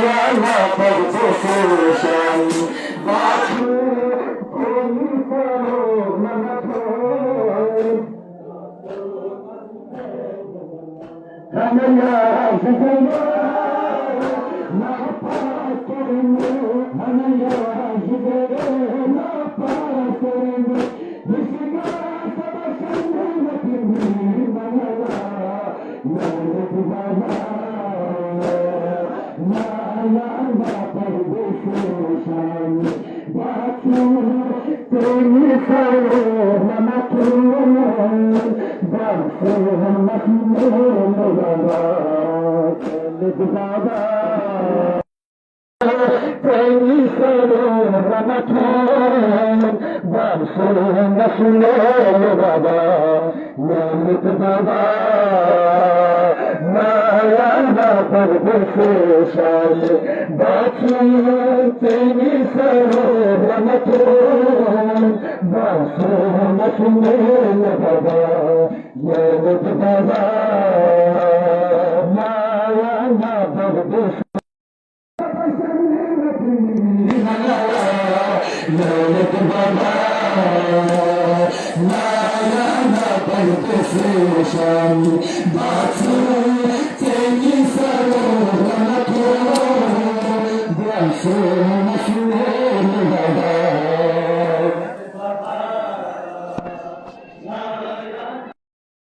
yana perpetuation. Baku Polifero Manapoy. Kanaya Jigana Napakorindu. Kanaya Jigana Napakorindu. Vishigara Sabashandu Nakimi Manala Nanakubana Nayana Perpetuation. Baku Polifero Manapoy. Baku Baba, Perifero Ramaton, Bamsur Nasule Baba, Namit Baba, Nayana Perpetuation. Baku Perifero Ramaton, Bamsur Nasule Baba, Namit Baba, Nayana Perpetuation. Nanak Baba, Nayana Perpetuation. Baku Tenifero